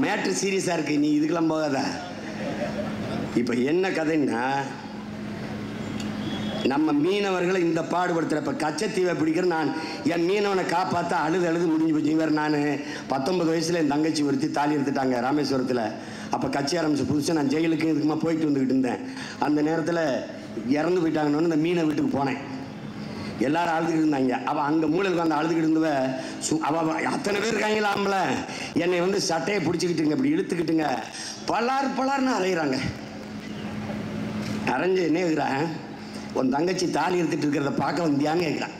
Matter சீரியஸாக இருக்கு, நீ இதுக்கெல்லாம் போகாத. இப்போ என்ன கதைன்னா, நம்ம மீனவர்களை இந்த பாடுபடுத்துகிற, இப்போ கச்சத்தீவை பிடிக்கிற நான் என் மீனவனை காப்பாற்ற அழுது முடிஞ்சு போச்சு. இவர் நான் 19 வயசில் என் தங்கச்சி ஒருத்தி தாலி எடுத்துட்டாங்க ராமேஸ்வரத்தில். அப்போ கட்சி ஆரம்பிச்சு புதுசாக நான் ஜெயிலுக்கு இதுக்குமா போயிட்டு வந்துக்கிட்டு இருந்தேன். அந்த நேரத்தில் இறந்து போயிட்டாங்கன்னு இந்த மீனை வீட்டுக்கு போனேன். எல்லாரும் அழுதுகிட்டு இருந்தாங்க. அவள் அங்கே மூலையில் வந்து அழுதுகிட்டு இருந்தவ அவள் அத்தனை பேர் இருக்காங்களாம்ல, என்னை வந்து சட்டையை பிடிச்சிக்கிட்டுங்க இப்படி இழுத்துக்கிட்டுங்க பலார்னு அலையிறாங்க. அரைஞ்சு என்ன கேட்குறான், உன் தங்கச்சி தாலி எடுத்துட்டு இருக்கிறத பார்க்க வந்தியான்னு கேட்குறான்.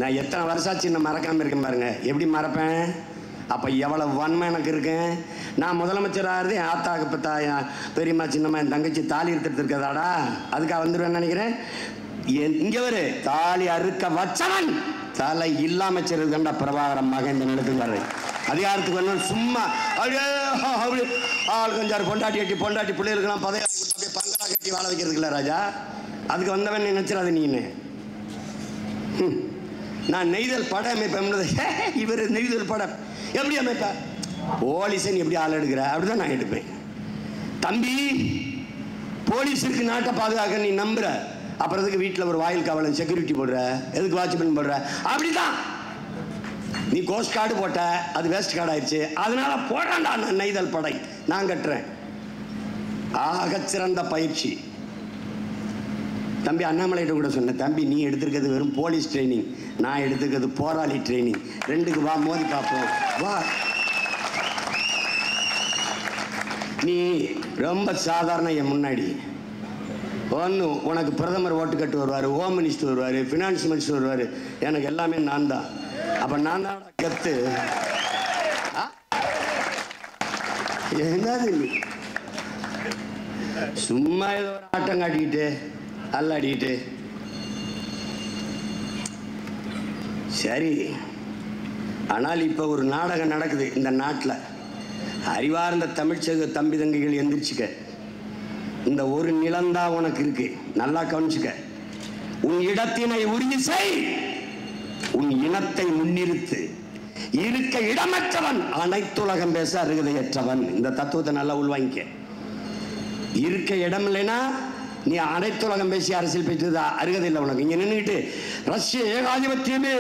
நான் எத்தனை வருஷாச்சு நான் மறக்காமல் இருக்கேன் பாருங்க. எப்படி மறப்பேன்? அப்போ எவ்வளோ வன்மை எனக்கு இருக்கேன். நான் முதலமைச்சராக என் ஆத்தாக்கு பத்தா பெரியம்மா சின்னம்மா என் தங்கச்சி தாலி எடுத்துட்டு இருக்கிறதாடா, அதுக்காக வந்துடுவேன்னு நினைக்கிறேன். இங்கே வரு, தாலி அறுக்க வச்சவன் தலை இல்லாம செய்யறதுண்டா பிரபாகரன் மகன் இந்த நிலத்துக்கு வர்றது. அதிகாரத்துக்கு வரணும் சும்மா அப்படி ஆள் கொஞ்சம் பொண்டாட்டி பிள்ளைகளுக்கெல்லாம் பதவி அப்படியே பங்களா கட்டி வாழ வைக்கிறதுக்குல்ல ராஜா. அதுக்கு வந்தவன் நினைச்சிடாது நீன்னு. நான் நெய்தல் படம் அமைப்பேன். இவர் நெய்தல் படம் எப்படி அமைப்ப? போலீஸை எப்படி ஆள் எடுக்கிற அப்படிதான் நான் எடுப்பேன். தம்பி, போலீஸுக்கு நாட்டை பாதுகாக்க நீ நம்புற, அப்புறத்துக்கு வீட்டில் ஒரு வாயில் காவலன் செக்யூரிட்டி போடுற, எதுக்கு வாட்ச்மேன் போடுற? அப்படிதான் நீ கோஸ்ட் கார்டு போட்ட, அது வேஸ்ட் கார்டு ஆயிடுச்சு, அதனால போடாண்டா நான் நெய்தல் படை நான் கட்டுறேன். ஆகச்சிறந்த பயிற்சி. தம்பி அண்ணாமலையிட்ட கூட சொன்னேன், தம்பி நீ எடுத்துருக்கிறது வெறும் போலீஸ் ட்ரைனிங், நான் எடுத்துக்கிறது போராளி ட்ரைனிங், ரெண்டுக்கு வா மோதி பார்ப்போம் வா. நீ ரொம்ப சாதாரண என் முன்னாடி ஒன்று, உனக்கு பிரதமர் ஓட்டு கட்டு வருவார், ஹோம் மினிஸ்டர் வருவார், ஃபினான்ஸ் மினிஸ்டர் வருவார், எனக்கு எல்லாமே நான் தான். அப்போ நான் தான் கத்து. என்னது நீ சும்மா ஏதோ ஒரு ஆட்டம் காட்டிக்கிட்டு அல்லாடிக்கிட்டு சரி. ஆனால் இப்போ ஒரு நாடகம் நடக்குது இந்த நாட்டில். அறிவார்ந்த தமிழ்ச்சக தம்பி தங்கைகள் எந்திரிச்சுக்க. இந்த ஒரு நிலம்தான் உனக்கு இருக்கு, நல்லா கவனிச்சுக்க. உன் இடத்தினை உறுதி செய், உன் இனத்தை முன்னிறுத்து. இருக்க இடமற்றவன் அனைத்துலகம் பேச அருகதையற்றவன். இந்த தத்துவத்தை நல்லா உள்வாங்கிக்க. இருக்க இடம் இல்லைன்னா நீ அனைத்துலகம் பேசி அரசியல் பேசுறது அருகதை இல்லை உனக்கு. இங்க நின்றுட்டு ரஷ்ய ஏகாதிபத்தியமே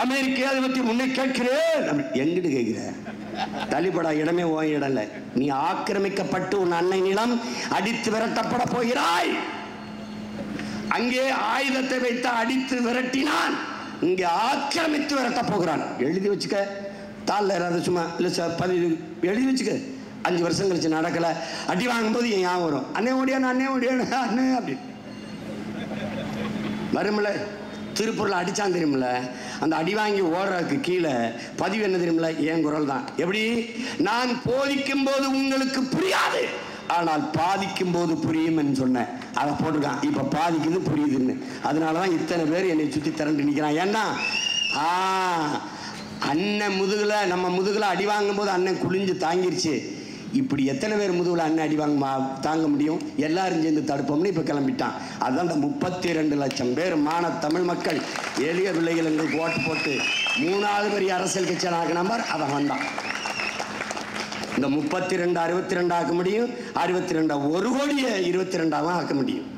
அமெரிக்க ஏகாதிபத்தியம் முன்னே கேட்கிறேன் எங்கிட்டு கேட்கிற? தள்ளிப்படா, இடமே ஓ இடம் இல்லை. நீ ஆக்கிரமிக்கப்பட்டு உன் அன்னை நிலம் அடித்து விரட்டப்பட போகிறாய். அங்கே ஆயுதத்தை வைத்து அடித்து விரட்டினான், இங்கே ஆக்கிரமித்து விரட்ட போகிறான். எழுதி வச்சுக்க. தாளில் ஏதாவது சும்மா இல்லை சார் பதிவு எழுதி வச்சுக்க. 5 வருஷம் கழிச்சு நடக்கல, அடி வாங்கும்போது என் ஞாபகம் வரும், அண்ணே ஓடியானு அண்ணே ஓடியானு அண்ணே அப்படி வரும்ல. திருப்பூரில் அடித்தான் தெரியுமில்ல, அந்த அடி வாங்கி ஓடுறதுக்கு கீழே பதிவு என்ன தெரியுமில்ல, என் குரல் தான். எப்படி? நான் போதிக்கும் போது உங்களுக்கு புரியாது, ஆனால் பாதிக்கும் போது புரியும் என்று சொன்னேன். அதை போட்டிருக்கான். இப்போ பாதிக்குது புரியுதுன்னு. அதனால தான் இத்தனை பேர் என்னை சுற்றி திரண்டு நிற்கிறான். ஏன்னா அண்ணன் முதுகுல, நம்ம முதுகுல அடி வாங்கும் போது அண்ணன் குளிஞ்சு தாங்கிருச்சு. இப்படி எத்தனை பேர் முதுகுல அண்ணன் அடி தாங்க முடியும்? எல்லாரும் சேர்ந்து தடுப்போம்னு இப்போ கிளம்பிட்டான். அதுதான் இந்த 32 லட்சம் பேர் மான தமிழ் மக்கள் எளிய பிள்ளைகள் எங்களுக்கு ஓட்டு போட்டு 3வது பெரிய அரசியல் கட்சியாக ஆக்கின மாதிரி அதை வந்தான். இந்த 32 62 ஆக்க முடியும், 62 1 கோடியை 22 ஆக்க முடியும்.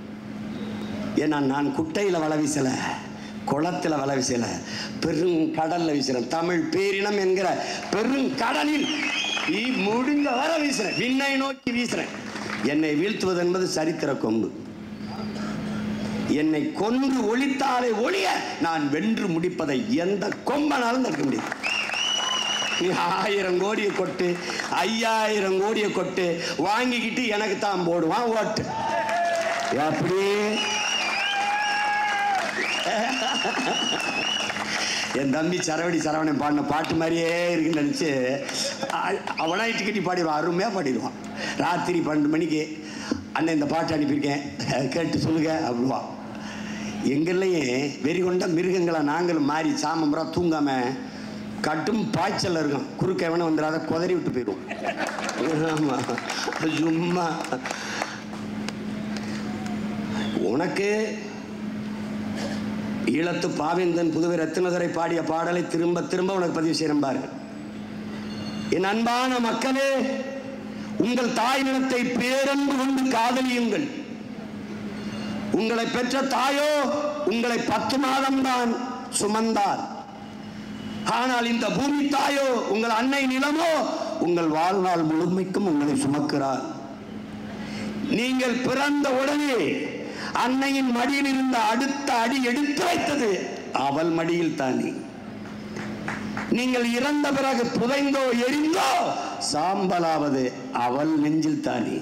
ஏன்னா நான் குட்டையில் வள வீசல, குளத்தில் வள வீசல, பெருங்கடல்ல வீசுறேன். தமிழ் பேரினம் என்கிற பெருங்கடலில் முடிஞ்ச வர வீசுறேன், விண்ணை நோக்கி வீசுறேன். என்னை வீழ்த்துவது என்பது சரித்திர கொம்பு. என்னை கொன்று ஒழித்தாலே ஒழிய நான் வென்று முடிப்பதை எந்த கொம்பனாலும் தடுக்க முடியும். 1000 கோடியை கொட்டு, 5000 கோடியை கொட்டு வாங்கிக்கிட்டு எனக்கு தான் போடுவான் ஓட்டு. அப்படி என் தம்பி சரவணன் பாடின பாட்டு மாதிரியே இருக்குன்னு நினச்சி அவனா இட்டுக்கட்டி பாடிடுவான், அருமையாக பாடிடுவான். ராத்திரி 12 மணிக்கு அண்ணன் இந்த பாட்டு அனுப்பியிருக்கேன் கேட்டு சொல்லுங்க அப்படிவான். எங்கள்லையே வெறி கொண்ட மிருகங்களை நாங்களும் மாறி சாமம்புறா தூங்காமல் கட்டும் பாய்ச்சல் இருக்கும். குறுக்க எவனை வந்துடாத குதறி விட்டு போயிடுவோம். ஆமாம், சும்மா உனக்கு ஈழத்து பாவேந்தன் புதுவை ரத்தினதுரை பாடிய பாடலை திரும்ப திரும்ப உனக்கு பதிவு செய்யறேன் பாரு. என் அன்பான மக்களே, உங்கள் தாய் நிலத்தை பேரன்பு கொண்டு காதலியுங்கள். உங்களை பெற்ற தாயோ உங்களை 10 மாதம்தான் சுமந்தார். ஆனால் இந்த பூமி தாயோ, உங்கள் அன்னை நிலமோ உங்கள் வாழ்நாள் முழுமைக்கும் உங்களை சுமக்கிறார். நீங்கள் பிறந்த உடனே அன்னையின் மடியில் இருந்த அடுத்த அடி எடுத்து வைத்தது அவள் மடியில் தானே. நீங்கள் இறந்த பிறகு புதைந்தோ எரிந்தோ சாம்பலாவது அவள் நெஞ்சில் தானே.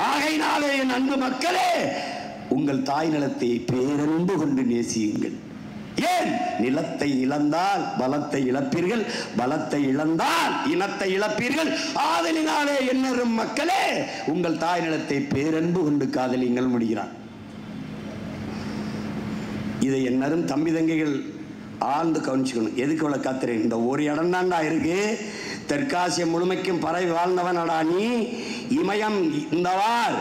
ஆகையினாலே என் அன்பு மக்களே, உங்கள் தாய் நிலத்தை பேரன்பு கொண்டு நேசியுங்கள். ஏன்? நிலத்தை இழந்தால் பலத்தை இழப்பீர்கள், பலத்தை இழந்தால் இனத்தை இழப்பீர்கள். ஆதலினாலே என்னரும் மக்களே, உங்கள் தாய் நிலத்தை பேரன்பு கொண்டு காதலிங்கள் முடிகிறார். இதை என்னரும் தம்பி தங்கைகள் ஆழ்ந்து கவனிச்சுக்கணும். எதுக்கு இவ்வளவு காத்துறேன்? இந்த ஒரு இடம் தான்டா இருக்கு. தெற்காசியம் முழுமைக்கும் பறவை வாழ்ந்தவனடா நீ. இமயம் இந்தவார்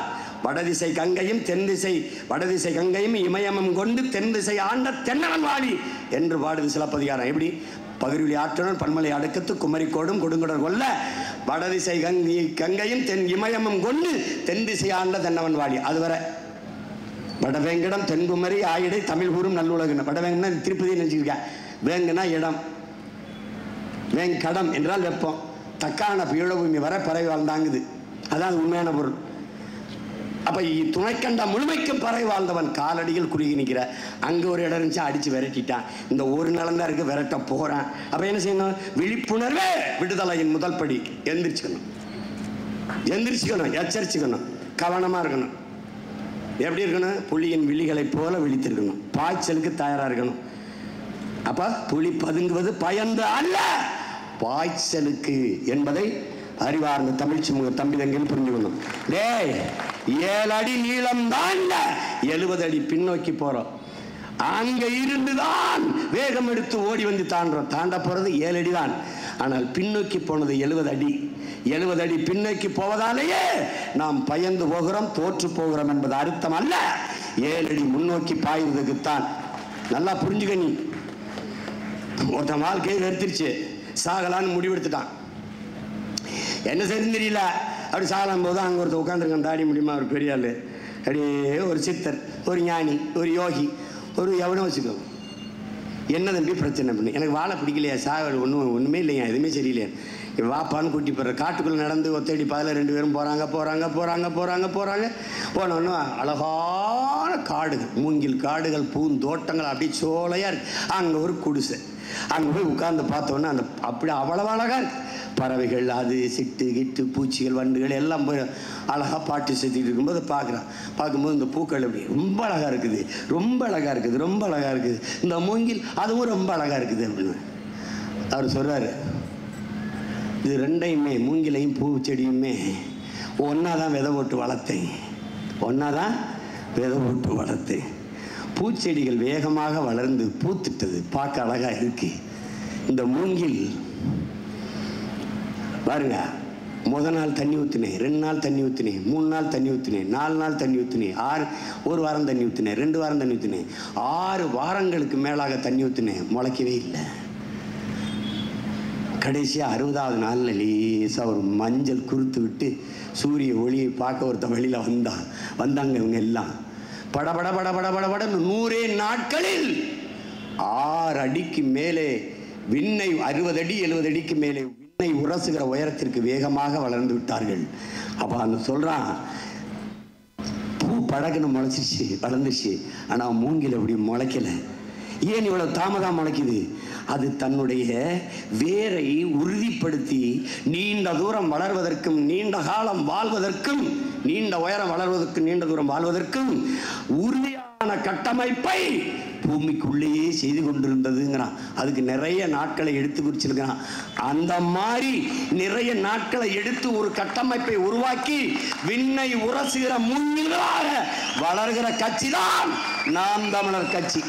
வடதிசை கங்கையும் தென் திசை வடதிசை கங்கையும் இமயமும் கொண்டு தென் திசை ஆண்ட தென்னவன் வாழி என்று பாடுது சிலப்பதிகாரம். எப்படி? பகிர்வெளி ஆற்றலும் பன்மலை அடுக்கத்து குமரிக்கோடும் கொடுங்குடர் கொல்ல வடதிசை கங்கையும் தென் இமயமும் கொண்டு தென் திசை ஆண்ட தென்னவன் வாழி. அதுவரை வடவேங்கடம் தென்குமரி ஆயிடை தமிழ் கூறும் நல்லுலகுன்னு. வடவேங்கன்னா திருப்பதி நினைச்சிருக்கேன். வேங்கன்னா இடம், வேங்கடம் என்றால் வெப்பம். தக்கான பீழபூமி வர பறவை வாழ்ந்தாங்குது. அதான் உண்மையான பொருள். அப்ப துணைக்கண்ட முழுமைக்கும் பறவை வாழ்ந்தவன் காலடியில் குறுகி நிற்கிற. அங்க ஒரு இடம் இருந்துச்சு, அடிச்சு விரட்டிட்டான். இந்த ஒரு நிலம்தான் இருக்கு, விரட்ட போறான். அப்ப என்ன செய்யணும்? விழிப்புணர்வே விடுதலையின் முதல் படி. எந்திரிச்சுக்கணும், எச்சரிச்சுக்கணும், கவனமா இருக்கணும். எப்படி இருக்கணும்? புலியின் விழிகளை போல விழித்திருக்கணும். பாய்ச்சலுக்கு தயாரா இருக்கணும். அப்ப புலி பதுங்குவது பயந்து அல்ல, பாய்ச்சலுக்கு என்பதை அறிவார்ந்த தமிழ் சமூக தம்பி தங்கையில் புரிஞ்சுக்கணும். 7 அடி நீளம் தான் 70 அடி பின்னோக்கி போறோம். அங்க இருந்துதான் வேகம் எடுத்து ஓடி வந்து தாண்டோம். தாண்ட போறது 7 அடி தான். ஆனால் பின்னோக்கி போனது 70 அடி. 70 அடி பின்னோக்கி போவதாலேயே நாம் பயந்து போகிறோம், தோற்று போகிறோம் என்பது அர்த்தம் அல்ல. 7 அடி முன்னோக்கி பாய்வதுக்குத்தான். நல்லா புரிஞ்சுக்க. நீ ஒருத்தன் வாழ்க்கையை வெறுத்துருச்சு, சாகலான்னு முடிவெடுத்துட்டான். என்ன செய்யுன்னு தெரியல. அப்படி சாகலாம் போது அங்கே ஒருத்தர் உட்காந்துருக்கான், தாடி முடியுமா, ஒரு பெரிய ஆள், அப்படியே ஒரு சித்தர், ஒரு ஞானி, ஒரு யோகி, ஒரு எவனோ வச்சுக்கோ. என்ன தம்பி பிரச்சனை பண்ணு? எனக்கு வாழை பிடிக்கலையா, சாக ஒன்றுமே இல்லையா, எதுவுமே சரியில்லையா, வாப்பான்னு கூட்டி போடுற. காட்டுக்குள்ளே நடந்து ஒத்தடி பாதையில் 2 பேரும் போனோன்னு அழகான காடுகள், மூங்கில் காடுகள், பூந்தோட்டங்கள், அப்படியே சோலையாக இருக்கு. அங்கே ஒரு குடிசை. அங்கே போய் உட்கார்ந்து பார்த்தோன்னே அந்த அப்படி அவ்வளவு அழகாக இருக்கு. பறவைகள், அது சிட்டு கிட்டு பூச்சிகள் வண்டுகள் எல்லாம் போய் அழகாக பாட்டு செஞ்சுட்டு இருக்கும்போது பார்க்கும்போது இந்த பூக்கள் அப்படி ரொம்ப அழகாக இருக்குது, ரொம்ப அழகாக இருக்குது, ரொம்ப அழகாக இருக்குது. இந்த மூங்கில் அதுவும் ரொம்ப அழகாக இருக்குது அப்படின்னு அவர் சொல்கிறாரு. இது ரெண்டையுமே, மூங்கிலையும் பூச்செடியுமே ஒன்றா தான் விதை போட்டு வளர்த்தேன். பூச்செடிகள் வேகமாக வளர்ந்து பூத்துட்டது, பார்க்க அழகாக இருக்கு. இந்த மூங்கில் பாருங்க, முதல் நாள் தண்ணி ஊற்றினேன், 2 நாள் தண்ணி ஊற்றினேன், 3 நாள் தண்ணி ஊற்றினேன், 4 நாள் தண்ணி ஊற்றினேன், 1 வாரம் தண்ணி ஊற்றினேன், 2 வாரம் தண்ணி ஊற்றினேன், 6 வாரங்களுக்கு மேலாக தண்ணி ஊற்றினேன், முளைக்கவே இல்லை. கடைசியாக 60வது நாளில் லேசாக ஒரு மஞ்சள் குறுத்து விட்டு சூரிய ஒளியை பார்க்க ஒருத்தன் வெளியில் வந்தாங்க. இவங்க எல்லாம் படபடன்னு 100 நாட்களில் 6 அடிக்கு மேலே விண்ணை, 60 அடி 70 அடிக்கு மேலே விண்ணை உரசுகிற உயரத்திற்கு வேகமாக வளர்ந்து விட்டார்கள். அப்போ அந்த சொல்கிறான், பூ படகுன்னு வளர்ந்துச்சு, ஆனால் மூங்கில் அப்படி முளைக்கலை. ஏன் இவ்வளவு தாமதம் முளைக்குது? அது தன்னுடைய வேரை உறுதிப்படுத்தி நீண்ட தூரம் வளர்வதற்கும், நீண்ட காலம் வாழ்வதற்கும், நீண்ட உயரம் வளர்வதற்கும், நீண்ட தூரம் வாழ்வதற்கும் உறுதியான கட்டமைப்பை பூமிக்குள்ளேயே செய்து கொண்டிருந்ததுங்கிறான். அதுக்கு நிறைய நாட்களை எடுத்து குறிச்சிருக்கிறான். அந்த மாதிரி நிறைய நாட்களை எடுத்து ஒரு கட்டமைப்பை உருவாக்கி விண்ணை உரசுகிற முன்னிலாக வளர்கிற கட்சி தான் நாம் தமிழர் கட்சி.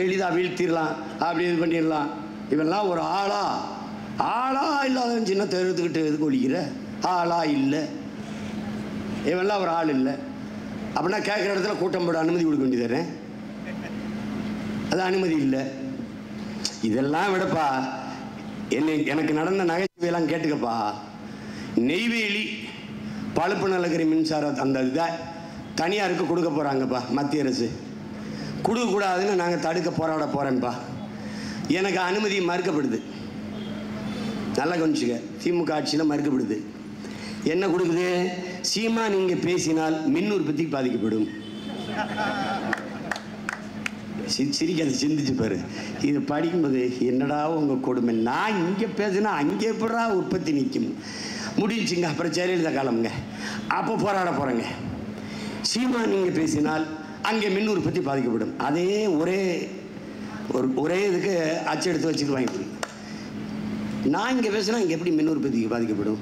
எளிதாக வீழ்த்திடலாம், அப்படி இது பண்ணிடலாம். இவெல்லாம் ஒரு ஆளா இல்லாத சின்ன தெருத்துக்கிட்டு எதுக்கு ஒழிக்கிற? ஆளா இல்லை, இவெல்லாம் ஒரு ஆள் இல்லை அப்படின்னா கேட்குற இடத்துல கூட்டம் போட அனுமதி கொடுக்க வேண்டியதானே? அது அனுமதி இல்லை. இதெல்லாம் விடப்பா, எனக்கு நடந்த நகைச்சுவையெல்லாம் கேட்டுக்கப்பா. நெய்வேலி பழுப்பு நிலக்கரி மின்சாரம் அந்த இதை தனியாருக்கு கொடுக்க போகிறாங்கப்பா மத்திய அரசு. கொடுக்கக்கூடாதுன்னு நாங்கள் தடுக்க போராட போகிறேன்ப்பா. எனக்கு அனுமதி மறுக்கப்படுது. நல்லா கொஞ்சிக்க, திமுக ஆட்சியில் மறுக்கப்படுது. என்ன கொடுக்குது? சீமா நீங்கள் பேசினால் மின் உற்பத்தி பாதிக்கப்படும். சிரிக்காத, சிந்திச்சு பாரு. இது படிக்கும்போது என்னடா உங்கள் கொடுமை, நான் இங்கே பேசுனா அங்கே எப்படா உற்பத்தி நிற்கும். முடிஞ்சுங்க. அப்புறம் ஜெயலலிதா காலம்ங்க, அப்போ போராட போகிறேங்க. சீமா நீங்கள் பேசினால் அங்கே மின் உற்பத்தி பாதிக்கப்படும். அதே ஒரே இதுக்கு அச்சு எடுத்து வச்சுட்டு வாங்கி கொடுங்க. நான் இங்கே பேசினா இங்கே எப்படி மின் உற்பத்திக்கு பாதிக்கப்படும்?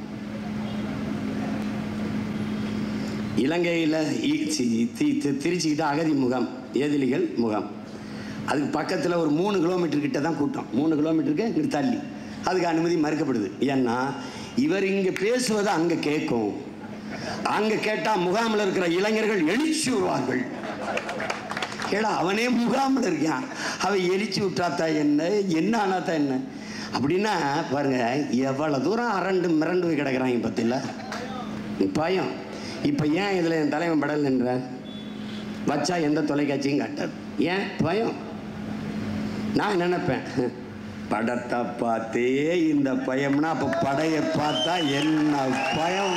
இலங்கையில் திருச்சிக்கிட்ட அகதி முகாம், ஏதிலிகள் முகாம், அதுக்கு பக்கத்தில் ஒரு 3 கிலோமீட்டர் கிட்ட தான் கூட்டம். 3 கிலோமீட்டருக்கு இங்கே தள்ளி. அதுக்கு அனுமதி மறுக்கப்படுது. ஏன்னா இவர் இங்கே பேசுவதை அங்கே கேட்கும். அங்கே கேட்டால் முகாமில் இருக்கிற இளைஞர்கள் எழுச்சி வருவார்கள். கேடா, அவனே முகாமில் இருக்கான், அவன் எழுச்சி விட்டாத்தா என்ன ஆனாத்தா என்ன அப்படின்னா பாருங்க, எவ்வளோ தூரம் அரண்டு மிரண்டு போய் கிடக்கிறாங்க பத்தில பயம். இப்போ ஏன் இதில் என் தலைவன் படல் என்ற வச்சா எந்த தொலைக்காட்சியும் காட்டாது. ஏன் பயம்? நான் நினைப்பேன், படத்தை பார்த்தே இந்த பயம்னா அப்போ படையை பார்த்தா என்ன பயம்?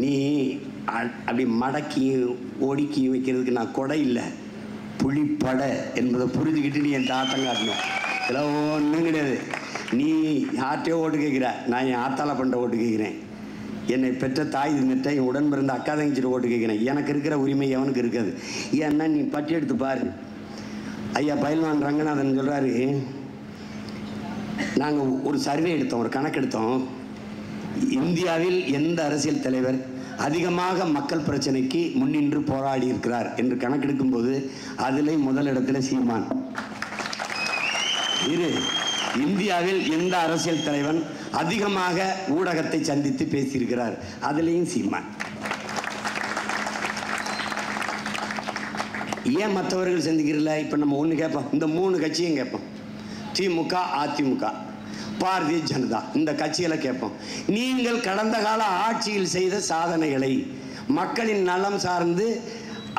நீ அப்படி மடக்கி ஒடுக்கி வைக்கிறதுக்கு நான் கொடை இல்லை, புலிப்படை என்பதை புரிஞ்சுக்கிட்டு நீ என் ஆட்டம் காட்டணும். இதெல்லாம் ஒன்றும் கிடையாது. நீ யார்கிட்டையோ ஓட்டு கேட்குற, நான் என் ஆத்தால பண்ணுற ஓட்டு கேட்குறேன். என்னை பெற்ற தாய் தின்னுட்ட என் உடன் பிறந்த அக்கா தங்கச்சிட்டு ஓட்டு கேட்குறேன். எனக்கு இருக்கிற உரிமை எவனுக்கு இருக்காது. ஏன்னா நீ பட்டி எடுத்து பாரு. ஐயா பயில்வான் ரங்கநாதன் சொல்கிறாரு, நாங்கள் ஒரு சர்வே எடுத்தோம், ஒரு கணக்கு எடுத்தோம். இந்தியாவில் எந்த அரசியல் தலைவர் அதிகமாக மக்கள் பிரச்சனைக்கு முன்னின்று போராடி இருக்கிறார் என்று கணக்கெடுக்கும் போது அதிலே முதலிடத்தில் சீமான். இந்தியாவில் எந்த அரசியல் தலைவன் அதிகமாக ஊடகத்தை சந்தித்து பேசியிருக்கிறார், அதிலேயும் சீமான். ஏன் மற்றவர்கள் சந்திக்கிறல? இப்போ நம்ம ஒன்று கேட்போம், இந்த 3 கட்சியும் கேட்போம், திமுக, அதிமுக, பாரதிய ஜனதா, இந்த கட்சிகளை கேட்போம். நீங்கள் கடந்த கால ஆட்சியில் செய்த சாதனைகளை, மக்களின் நலம் சார்ந்து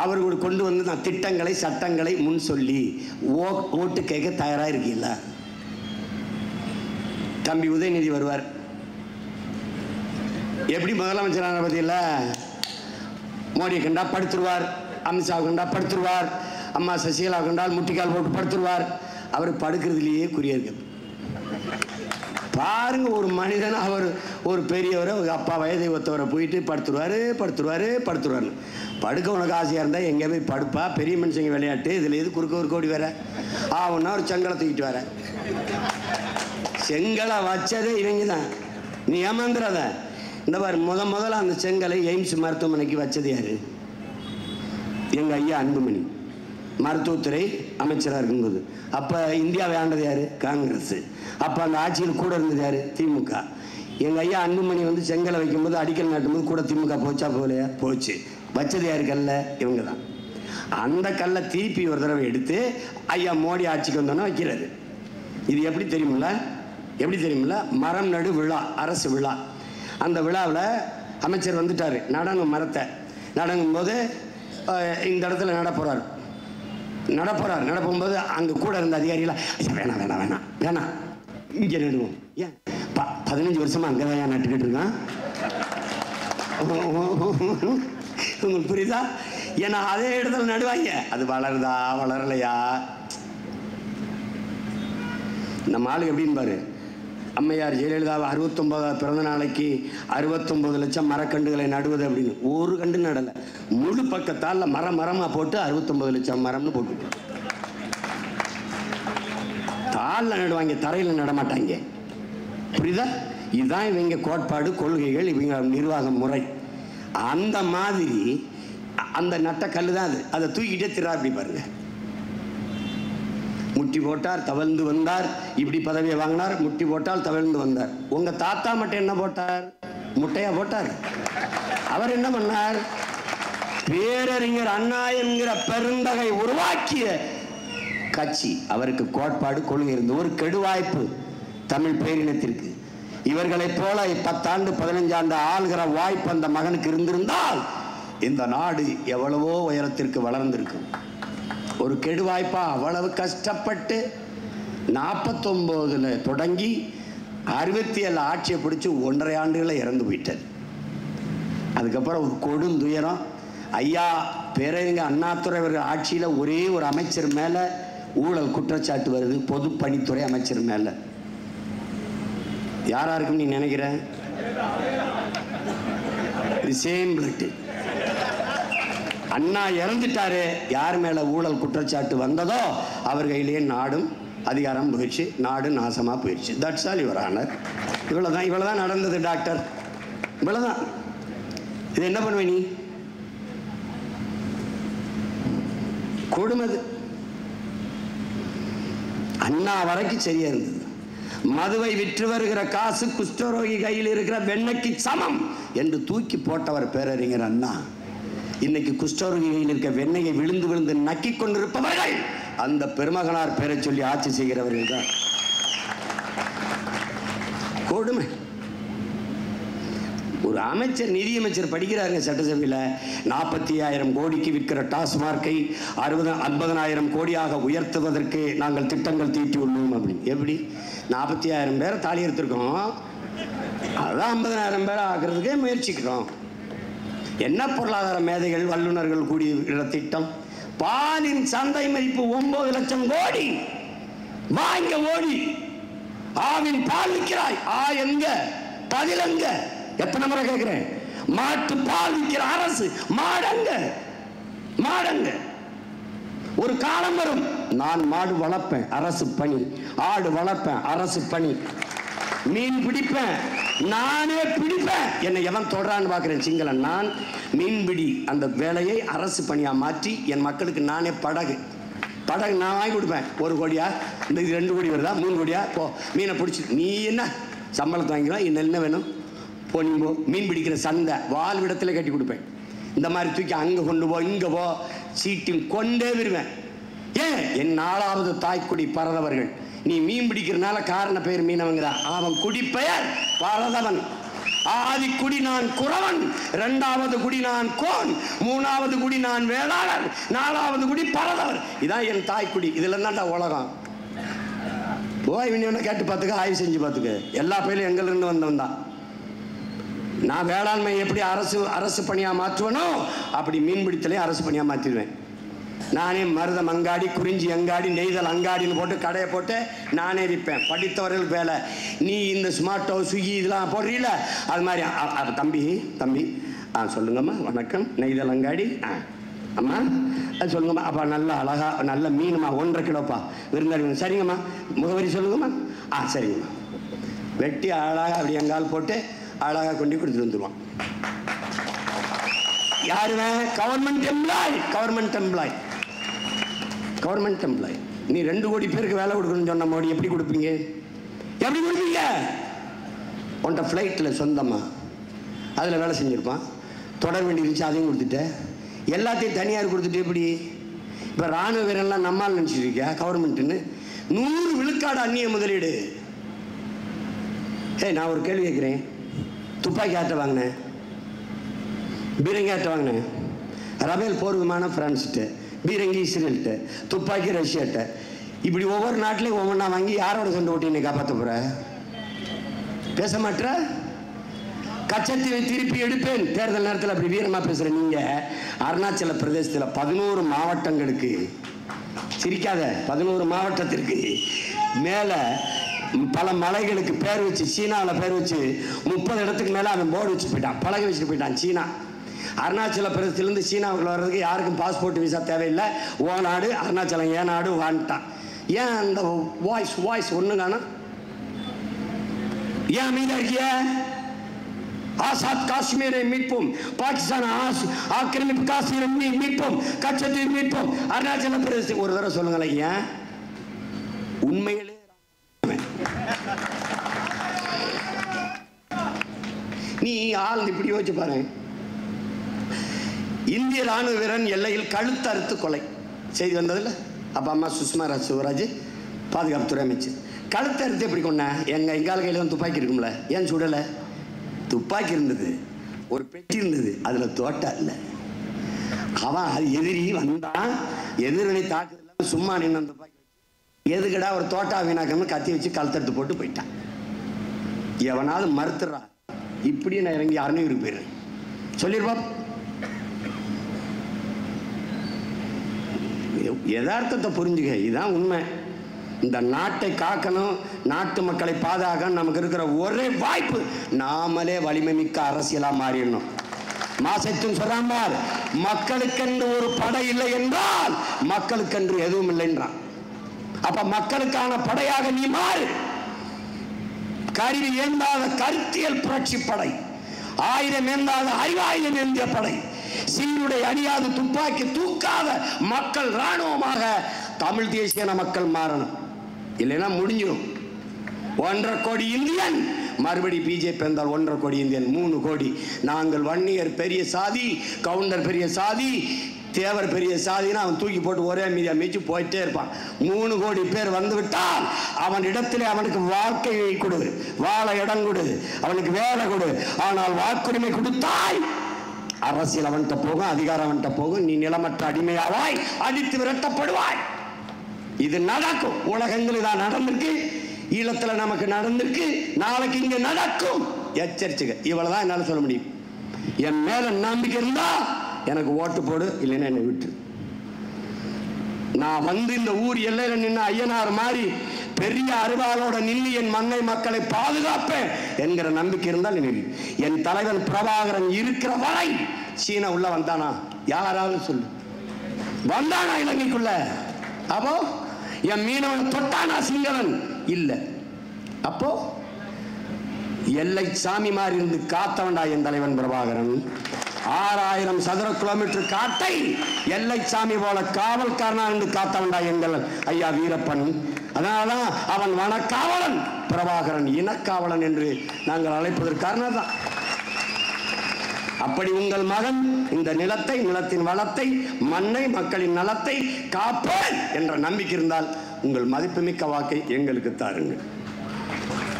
அவர்கள் கொண்டு வந்து திட்டங்களை, சட்டங்களை முன் சொல்லி ஓட்டு கேட்க தயாராக இருக்கீங்களா? தம்பி உதயநிதி வருவார், எப்படி முதலமைச்சரான பத்தியில மோடியை கண்டா படுத்துருவார், அமித்ஷாவை கண்டா படுத்துருவார், அம்மா சசிகலா கண்டால் முட்டிக்கால் போட்டு படுத்துருவார். அவர் படுக்கிறதுலேயே குறியா இருக்கு. பாருங்க, ஒரு மனிதன், அவர் ஒரு பெரியவரை, அப்பா வயதை ஒத்தவரை போயிட்டு படுத்துருவாரு. படுக்க உனக்கு ஆசையாக இருந்தால் எங்கே போய் படுப்பா, பெரிய மனுஷங்க விளையாட்டு. இதில் எது குறுக்க ஒரு கோடி வேற ஆகுன்னா ஒரு செங்கலை தூக்கிட்டு வர. செங்கலை வச்சதே இவங்க தான், நீ ஏமாந்துடாத. இந்த பாரு, முதல்ல அந்த செங்கலை எய்ம்ஸ் மருத்துவமனைக்கு வச்சது யாரு? எங்கள் ஐயா அன்புமணி மருத்துவத்துறை அமைச்சராக இருக்கும்போது. அப்போ இந்தியாவை ஆண்டது யார்? காங்கிரஸ். அப்போ அந்த ஆட்சியில் கூட இருந்தது யார்? திமுக. எங்கள் ஐயா அன்புமணி வந்து செங்கலை வைக்கும்போது, அடிக்கல் நாட்டும்போது கூட திமுக போச்சா போகலையா? போச்சு. வச்சது யாரு கல்ல? இவங்க தான். அந்த கல்லை திருப்பி ஒரு தடவை எடுத்து ஐயா மோடி ஆட்சிக்கு வந்தோன்னா வைக்கிறாரு. இது எப்படி தெரியுமில்ல? மரம் நடு விழா, அரசு விழா. அந்த விழாவில் அமைச்சர் வந்துட்டார், நடனம் மரத்தை நடங்கும்போது இந்த இடத்துல நடப்போகும்போது அங்கே கூட இருந்த அதிகாரிகள், வேணாம் இங்கே நடுவோம். ஏன் 15 வருஷமாக அங்கே தான் நட்டுக்கிட்டு இருக்கான். உங்களுக்கு புரியுதா? ஏன்னா அதே இடத்துல நடுவாங்க. அது வளருதா வளரலையா? நம்ம ஆளுக்கு எப்படின்னு பாரு. அம்மையார் ஜெயலலிதா 69வது பிறந்த நாளைக்கு 69 லட்சம் மரக்கண்டுகளை நடுவது அப்படின்னு ஒரு கண்டு நடலை. முழு பக்கத்தால் மரமாக போட்டு 69 லட்சம் மரம்னு போட்டு தாளில் நடுவாங்க, தரையில் நடமாட்டாங்க. புரியுதா? இதுதான் இவங்க கோட்பாடு, கொள்கைகள், இவங்க நிர்வாக முறை. அந்த மாதிரி அந்த நட்ட கல் தான் அது. அதை தூக்கிட்டே திரா. அப்படி பாருங்க, முட்டி போட்டார் தவழ்ந்து வந்தார், இப்படி பதவியை வாங்கினார். முட்டி போட்டால் தவழ்ந்து வந்தார். உங்க தாத்தா மட்டும் என்ன போட்டார்? முட்டையா போட்டார். அவர் என்ன பண்ணார்? பேரறிஞர் அண்ணா என்கிற பெருந்தகை உருவாக்கிய கட்சி. அவருக்கு கோட்பாடு, கொள்கை இருந்து ஒரு கெடுவாய்ப்பு தமிழ் பேரினத்திற்கு. இவர்களைப் போல 10 ஆண்டு 15 ஆண்டு ஆளுகிற வாய்ப்பு அந்த மகனுக்கு இருந்திருந்தால் இந்த நாடு எவ்வளவோ உயரத்திற்கு வளர்ந்திருக்கும். ஒரு கெடுவாய்ப்பா அவ்வளவு கஷ்டப்பட்டு 49 தொடங்கி 67 ஆட்சியை பிடிச்சி 1.5 ஆண்டுகளை இறந்து போயிட்டார். அதுக்கப்புறம் ஒரு கொடுந்துயரம். ஐயா பேரறிஞர் அண்ணாதுரை அவர்கள் ஆட்சியில் ஒரே ஒரு அமைச்சர் மேலே ஊழல் குற்றச்சாட்டு வருது, பொதுப்பணித்துறை அமைச்சர் மேலே. யாரா இருக்கும் நீ நினைக்கிற? Same blood. அண்ணா இறந்துட்டாரு, யார் மேல ஊழல் குற்றச்சாட்டு வந்ததோ அவர் கையிலேயே நாடும் அதிகாரம் போயிடுச்சு, நாடு நாசமா போயிடுச்சு. That's all your honour. இவ்வளவுதான் நடந்தது டாக்டர், இவ்வளவுதான். இது என்ன பண்ணுவ நீ? கொடுமது. அண்ணா வரைக்கும் சரியா இருந்தது. மதுவை விற்று வருகிற காசு குஷ்டரோகி கையில் இருக்கிற வெண்ணைக்கு சமம் என்று தூக்கி போட்டவர் பேரறிஞர் அண்ணா. இன்னைக்கு குஷ்டரோகி கையில் இருக்க வெண்ணையை விழுந்து விழுந்து நக்கி கொண்டிருப்பவர்கள் அந்த பெருமகனார் பேரை சொல்லி ஆட்சி செய்கிறவர்கள் தான். கொடுமை. ஒரு அமைச்சர், நிதியமைச்சர் படிக்கிறாருங்க சட்டசபையில், 45,000 கோடிக்கு விற்கிற டாஸ்மார்க்கை 50,000 கோடியாக உயர்த்துவதற்கு நாங்கள் திட்டங்கள் தீட்டி உள்ளோம் அப்படின்னு. எப்படி? 45,000 பேரை தாலி எடுத்திருக்கோம், அதான் 50,000 பேரை ஆக்குறதுக்கே முயற்சிக்கிறோம். என்ன பொருளாதார மேதைகள் வல்லுநர்கள் கூடிய திட்டம்? பாலின் சந்தை மதிப்பு 9 லட்சம் கோடி. வாங்க ஓடி. ஆவின் பால் விற்கிறாய், எங்க பதில் எங்க? எத்தனை முறை கேட்கிறேன்? மாட்டு பால் விற்கிற அரசு மாடங்க, மாடங்க. ஒரு காலம் வரும், நான் மாடு வளர்ப்பேன், அரசு பணி. ஆடு வளர்ப்பேன், அரசு பணி. மீன் பிடிப்பேன், நானே பிடிப்பேன். என்னை எவன் தொடரான்னு பார்க்கிறேன் சிங்களன். நான் மீன்பிடி அந்த வேலையை அரசு பணியா மாற்றி என் மக்களுக்கு நானே படகு நான் வாங்கி கொடுப்பேன். 1 கோடியா, இந்த 2 கோடி வருதா, 3 கோடியா, போ மீனை பிடிச்சி. நீ என்ன சம்பளத்தை வாங்கிக்கலாம், இன்னும் என்ன வேணும் போ, நீ போ. மீன் பிடிக்கிற சந்தை வாழ்விடத்தில் கட்டி கொடுப்பேன். இந்த மாதிரி தூக்கி அங்கே கொண்டு போ, இங்கே போ, சீட்டில் கொண்டே வருவேன். ஏன்? என் 4வது தாய்க்குடி பரதவர்கள். நீ மீன் பிடிக்கிறனால காரண பெயர் மீனவங்கிறான், அவன் குடிப்பெயர் பரதவன். ஆதிக்குடி நான் குறவன், 2வது குடி நான் கோன், 3வது குடி நான் வேளாளர், 4வது குடி பரதவர். இதான் என் தாய்க்குடி. இதுல தான்டா உலகம். போய் இன்னொன்னு கேட்டு பார்த்துக்க, ஆய்வு செஞ்சு பார்த்துக்க. எல்லா பேரும் எங்கிலிருந்து வந்தவன் தான். நான் வேளாண்மை எப்படி அரசு பணியா மாற்றுவனோ அப்படி மீன்பிடித்தலையும் அரசு பணியா மாற்றிடுவேன். நானே மருதம் அங்காடி, குறிஞ்சி அங்காடி, நெய்தல் அங்காடின்னு போட்டு கடையை போட்டு நானே விற்பேன். படித்தவர்கள் வேலை. நீ இந்த ஸ்மார்ட்டோ, ஸ்விக்கி இதெல்லாம் போடுறீல, அது மாதிரி. தம்பி சொல்லுங்கம்மா, வணக்கம், நெய்தல் அங்காடி. அம்மா சொல்லுங்கம்மா. அப்பா நல்ல அழகா நல்ல மீனுமா, 1.5 கிலோப்பா, விருந்தாளி. சரிங்கம்மா, முகவரி சொல்லுங்கம்மா. சரிங்கம்மா. வெட்டி அழகாக அப்படி எங்கால் போட்டு அழகாக கொண்டு கொடுத்துட்டு வந்துடுவான். யாருமே? Government employee. நீ 2 கோடி பேருக்கு வேலை கொடுக்கணும்னு சொன்ன மோடி எப்படி கொடுப்பீங்க? எப்படி கொடுப்பீங்க? உன்ட்ட ஃப்ளைட்டில் சொந்தமா அதில் வேலை செஞ்சுருப்பான், தொடர வேண்டி இருந்துச்சு, அதையும் கொடுத்துட்டேன். எல்லாத்தையும் தனியார் கொடுத்துட்டு எப்படி? இப்போ ராணுவ வீரர்லாம் நம்மால் நினச்சிட்டு இருக்கியா கவர்மெண்ட்டுன்னு? 100 விழுக்காடு அந்நிய முதலீடு. நான் ஒரு கேள்வி கேட்குறேன். துப்பாக்கி ஆட்ட வாங்கினேன், பீரங்கி ஆட்ட வாங்கினேன். ரபேல் போர் விமானம் பிரான்ஸ்கிட்ட, பீரங்கி இஸ்ரேல்கிட்ட, துப்பாக்கி ரஷ்யாட்ட. இப்படி ஒவ்வொரு நாட்டிலையும் ஒவ்வொன்றா வாங்கி யாரோட சண்டை ஓட்டி என்னை காப்பாற்ற போற? பேச மாட்டேற? கச்சத்தீவை திருப்பி எடுப்பேன். தேர்தல் நேரத்தில் அப்படி வீரமா பேசுற நீங்க அருணாச்சல பிரதேசத்தில் 11 மாவட்டங்களுக்கு, சிரிக்காத, 11 மாவட்டத்திற்கு மேல பல மலைகளுக்கு பேர் வச்சு, சீனாவில் பேர் வச்சு 30 இடத்துக்கு மேலே அவன் போர்டு வச்சு போயிட்டான், பழக வச்சுட்டு போயிட்டான் சீனா. அருணாச்சல பிரதேசத்திலிருந்து சீனாவுக்குள்ள வர்றதுக்கு யாருக்கும் பாஸ்போர்ட் விசா தேவையில்லை. ஓ நாடு அருணாச்சலம், ஏன் நாடு வான்ட்டான். ஏன் அந்த வாய்ஸ் ஒன்று காணும்? ஏன் மீதா இருக்கிய? ஆசாத் காஷ்மீரை மீட்போம், பாகிஸ்தான் ஆக்கிரமிப்பு காஷ்மீரை மீட்போம், கச்சத்தீவை மீட்போம், அருணாச்சல பிரதேசம். ஒரு தடவை சொல்லுங்களேன், ஏன்? உண்மையிலே நீ ஆள் இப்படி யோசிச்சு பாருங்க. இந்திய ராணுவ வீரன் எல்லையில் கழுத்தறுத்து கொலை செய்தி வந்ததில்ல? அப்ப அம்மா சுஷ்மா சிவராஜ் பாதுகாப்புத்துறை அமைச்சர். கழுத்தறுத்து எப்படி கொண்டா? எங்கால கையில தான் துப்பாக்கி இருக்கும்ல, ஏன் சுடலை? துப்பாக்கி இருந்தது, ஒரு பெட்டி இருந்தது, அதுல தோட்டா இல்லை. அவன் அது எதிரி வந்தான், எதிரினை தாக்குதல் சும்மா நின்று அந்த துப்பாக்கி எதுக்கடா ஒரு தோட்டா வீணாக்கணும்னு கத்தி வச்சு கழுத்தறுத்து போட்டு போயிட்டான். எவனாவது மறுத்துறா இப்படி நான் இறங்கி அறநூறு பேர் சொல்லிருப்பா. யதார்த்தத்தை புரிஞ்சுக்க, இதுதான் உண்மை. இந்த நாட்டை காக்கணும், நாட்டு மக்களை பாதுகாக்கணும், நமக்கு இருக்கிற ஒரே வாய்ப்பு நாமளே வலிமை மிக்க அரசியலா மாறிடணும். மாசத்தும் சொல்றான், மக்களுக்கென்று ஒரு படை இல்லை என்றால் மக்களுக்கென்று எதுவும் இல்லை என்றான். அப்ப மக்களுக்கான படையாக நீ மாறு. கருவி ஏந்தாத கருத்தியல் புரட்சி படை, ஆயுதம் ஏந்தாத அறிவாயுதம் ஏந்திய படை, சீருடை அணியாத துப்பாக்கி தூக்காத மக்கள் ராணுவமாக தமிழ் தேசிய மக்கள் மாறணும். இல்லைன்னா முடிஞ்சிடும். 1.5 கோடி இந்தியன், மறுபடி பிஜேபி இருந்தால் 1.5 கோடி இந்தியன், 3 கோடி. நாங்கள் வன்னியர் பெரிய சாதி, கவுண்டர் பெரிய சாதி, தேவர் பெரிய சாதினா அவன் தூக்கி போட்டு ஒரே மீதியா மீச்சு போயிட்டே இருப்பான். 3 கோடி பேர் வந்து விட்டால் அவன் இடத்திலே அவனுக்கு வாழ்க்கையை கொடு, வாழ இடம் கொடு, அவனுக்கு வேலை கொடு. ஆனால் வாக்குரிமை கொடுத்தாய் அரசியல் அவன்கிட்ட போகும், அதிகாரம் அவன்கிட்ட போகும், நீ நிலமற்ற அடிமையாவாய், அடித்து விரட்டப்படுவாய். இது நடக்கும். உலகங்கள் தான் நடந்திருக்கு, ஈழத்துல நமக்கு நடந்திருக்கு, நாளைக்கு இங்க நடக்கும். எச்சரிச்சுக்க. இவ்வளவுதான் என்னால சொல்ல முடியும். என் மேல நம்பிக்கை இருந்தா எனக்கு ஓட்டு போடு, இல்லைன்னா என்னை விட்டு. நான் வந்து இந்த ஊர் எல்லையில நின்று ஐயனார் மாதிரி பெரிய அறிவாளோட நின்று என் மண்ணை மக்களை பாதுகாப்பேன் என்கிற நம்பிக்கை இருந்தால் என் தலைவன் பிரபாகரன் இருக்கிற வரை சீனா உள்ள வந்தானா? யாராவது சொல்லு, வந்தானா இலங்கைக்குள்ள? அப்போ என் மீனவன் தொட்டானா சிங்களன்? இல்ல. அப்போ எல்லை சாமி மாதிரி இருந்து காத்தவன்டா என் தலைவன் பிரபாகரன். 6000 சதுர கிலோமீட்டர் காட்டை எல்லை சாமி போல காவல்காரனா இருந்து காத்தவன்டா எங்கள் ஐயா வீரப்பன். அதனாலதான் அவன் வனக்காவலன், பிரபாகரன் இனக்காவலன் என்று நாங்கள் அழைப்பதற்கு காரணம் தான். அப்படி உங்கள் மகன் இந்த நிலத்தை, நிலத்தின் வளத்தை, மண்ணை, மக்களின் நலத்தை காப்பேன் என்ற நம்பிக்கை இருந்தால் உங்கள் மதிப்புமிக்க வாக்கை எங்களுக்கு தாருங்கள்.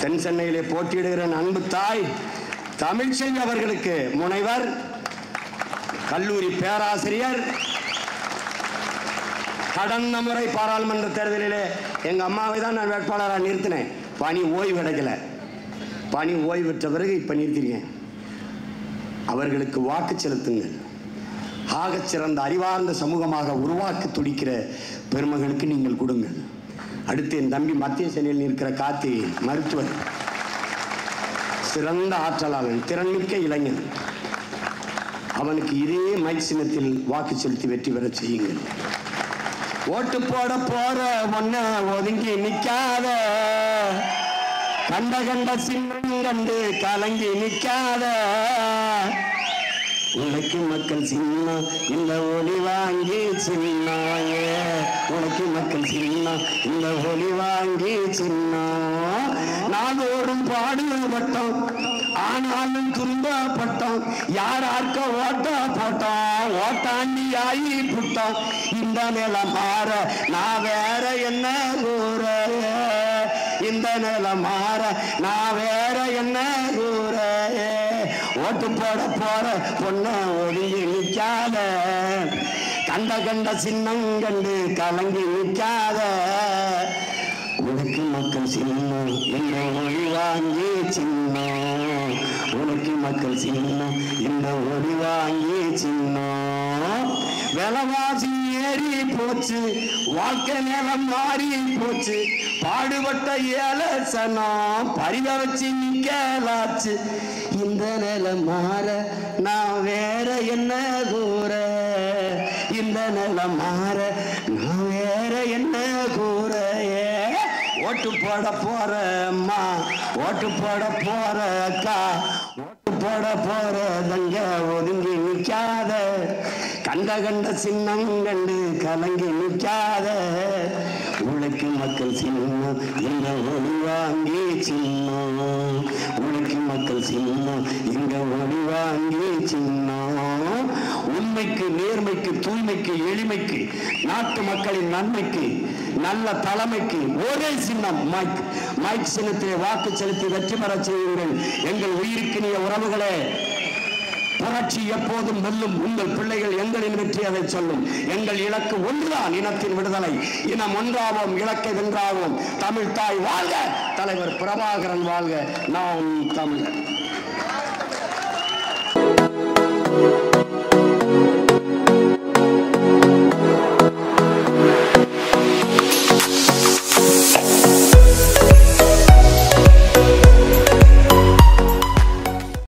தென் சென்னையிலே போட்டியிடுகிற அன்பு தாய் தமிழ்ச்செல்வி அவர்களுக்கு முனைவர், கல்லூரி பேராசிரியர், கடந்த முறை பாராளுமன்ற தேர்தலிலே எங்க அம்மாவை தான் நான் வேட்பாளராக நிறுத்தினேன். பணி ஓய்வு கிடைக்கல. பணி ஓய்வு பெற்ற பிறகு இப்ப நிறுத்தினேன். அவர்களுக்கு வாக்கு செலுத்துங்கள். ஆகச் சிறந்த அறிவார்ந்த சமூகமாக உருவாக்க துடிக்கிற பெருமகளுக்கு நீங்கள் கொடுங்கள். அடுத்து என் தம்பி மத்திய சென்னையில் இருக்கிற கார்த்தி, மருத்துவர், சிறந்த ஆற்றலாளன், திறன்மிக்க இளைஞன். அவனுக்கு இதே மைக் சின்னத்தில் வாக்கு செலுத்தி வெற்றி பெற செய்யுங்கள். ஓட்டு போட போற ஒன்ன ஒதுங்கி நிக்காத, கண்ட கண்ட சின்னம் கண்டு கலங்கி நிக்காத. உனக்கு மக்கள் சின்னம் இந்த ஒளி வாங்கி சின்னம், உனக்கு மக்கள் சின்னம் இந்த ஒளி வாங்கி சின்னம். நாளோடும் பாடுபட்டோம், ஆனாலும் துன்பப்பட்டோம், யாரார்க்க ஓட்ட போட்டோம், ஓட்டாண்டி ஆகி புட்டோம். இந்த நிலம் மாற நான் வேற என்ன கூற, இந்த நிலம் மாற நான் வேற என்ன கூற. ஓட்டு போட போற பொண்ண ஒதுங்கி நிக்காத, கண்ட கண்ட சின்னம் கண்டு கலங்கி நிக்காத. உனக்கு மக்கள் சின்னம் இந்த ஒளி வாங்கி சின்னம், உனக்கு மக்கள் சின்னம் இந்த ஒளி வாங்கி சின்னம். விலைவாசி ஏறி போச்சு, வாழ்க்கை நிலம் மாறி போச்சு, பாடுபட்ட ஏலசனம் பரிவ வச்சு நிக்கலாச்சு. இந்த நிலம் மாற நான் வேற என்ன கூற, இந்த நிலம் மாற நான் வேற என்ன கூற. ஓட்டு போட போற அம்மா, ஓட்டு போட போற அக்கா, ஓட்டு போட போற தங்க ஒதுங்கி நிக்காத, கண்ட கண்ட சின்னம் கண்டு கலங்கி நிக்காத. உழைக்கும் மக்கள் சின்னம் இந்த ஒளி வாங்கி சின்னம், உழைக்கும் மக்கள் சின்னம் இங்க உண்மைக்கு, நேர்மைக்கு, தூய்மைக்கு, எளிமைக்கு, நாட்டு மக்களின் நன்மைக்கு, நல்ல தலைமைக்கு ஒரே சின்னம் மைக். மைக் சின்னத்தை வாக்கு செலுத்தி வெற்றி பெற செய்யுங்கள். எங்கள் உயிருக்கினிய உறவுகளே, புரட்சி எப்போதும் வெல்லும். உங்கள் பிள்ளைகள் எங்களின் வெற்றி அதை சொல்லும். எங்கள் இலக்கு ஒன்றுதான், இனத்தின் விடுதலை. இனம் ஒன்றாவோம், இலக்கை வென்றாவோம். தமிழ் தாய் வாழ்க, தலைவர் பிரபாகரன் வாழ்க. நாம் தமிழர்.